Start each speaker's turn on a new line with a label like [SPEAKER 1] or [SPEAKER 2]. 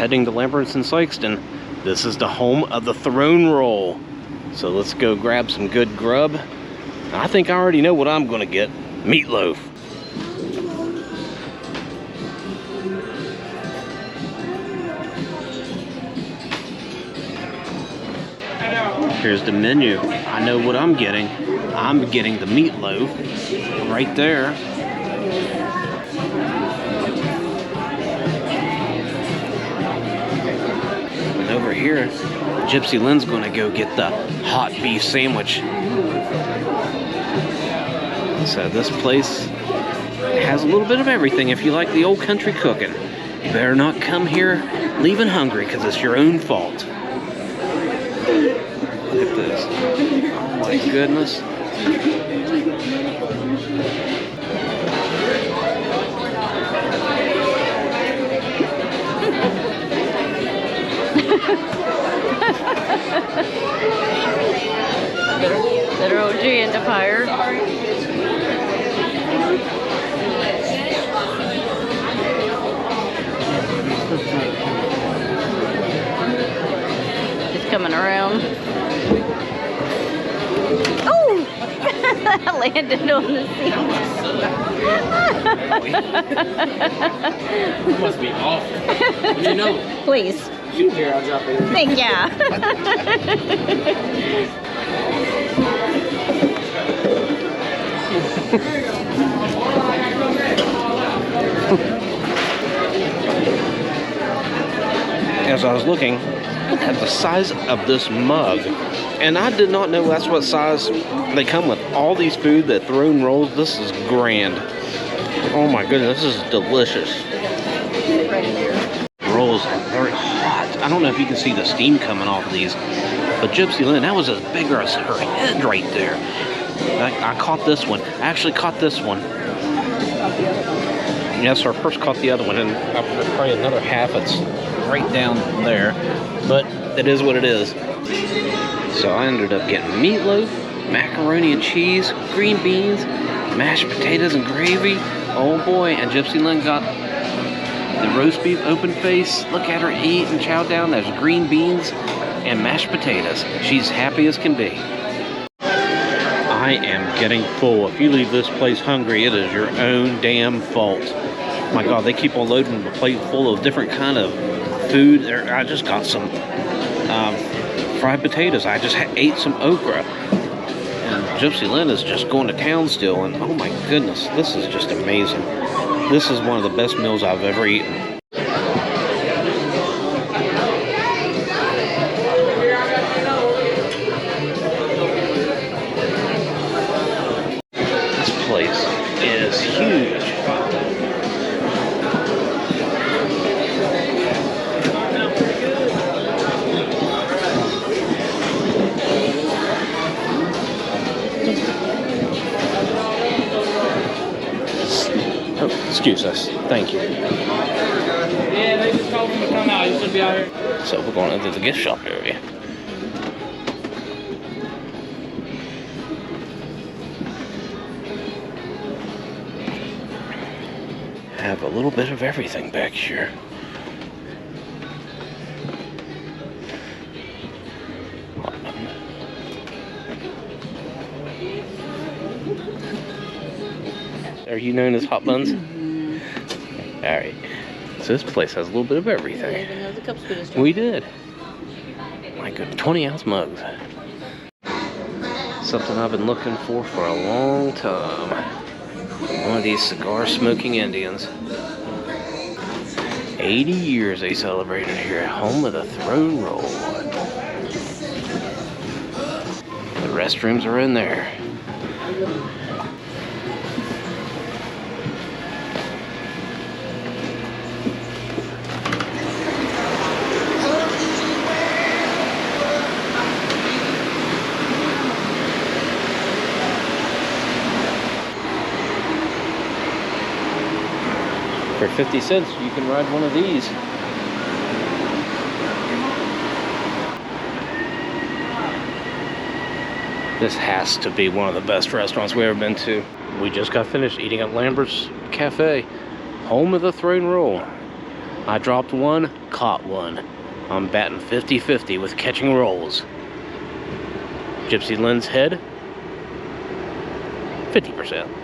[SPEAKER 1] heading to Lambert's in Sikeston. This is the home of the throne roll. So let's go grab some good grub. I think I already know what I'm gonna get. Meatloaf. Here's the menu. I know what I'm getting. I'm getting the meatloaf right there. And over here, Gypsy Lynn's gonna go get the hot beef sandwich. So this place has a little bit of everything if you like the old country cooking. You better not come here leaving hungry, because it's your own fault. Look at this. Oh my goodness.
[SPEAKER 2] Better OG into fire. It's coming around. Oh! I landed on the seat.
[SPEAKER 1] You must be awful. You know.
[SPEAKER 2] Please.
[SPEAKER 1] You here, I'll drop it.
[SPEAKER 2] Thank you.
[SPEAKER 1] As I was looking at the size of this mug, and I did not know that's what size they come with. All these food, that throne rolls, this is grand. Oh my goodness, this is delicious. Rolls are very hot. I don't know if you can see the steam coming off of these, but Gypsy Lynn, that was as big as her head right there. I caught this one. I actually caught this one. Yes, our first caught the other one, and after probably another half, it's right down there. But it is what it is. So I ended up getting meatloaf, macaroni and cheese, green beans, mashed potatoes and gravy. Oh boy, and Gypsy Lynn got the roast beef open face. Look at her eat and chow down. There's green beans and mashed potatoes. She's happy as can be. I am getting full. If you leave this place hungry, it is your own damn fault. My God, they keep on loading the plate full of different kind of food. I just got some fried potatoes. I just ate some okra. And Gypsy Lynn is just going to town still. And oh my goodness, this is just amazing. This is one of the best meals I've ever eaten. This place is huge. Oh, excuse us. Thank you.
[SPEAKER 3] Yeah, they just told him to come out. You should be out here.
[SPEAKER 1] So we're going into the gift shop area. Have a little bit of everything back here. Are you known as Hot Buns? Alright. So this place has a little bit of everything. We did. My good 20-ounce mugs. Something I've been looking for a long time. One of these cigar smoking Indians. 80 years they celebrated here, home of the throne roll. The restrooms are in there. For 50 cents, you can ride one of these. This has to be one of the best restaurants we've ever been to. We just got finished eating at Lambert's Cafe, home of the throne roll. I dropped one, caught one. I'm batting 50-50 with catching rolls. Gypsy Lynn's head, 50%.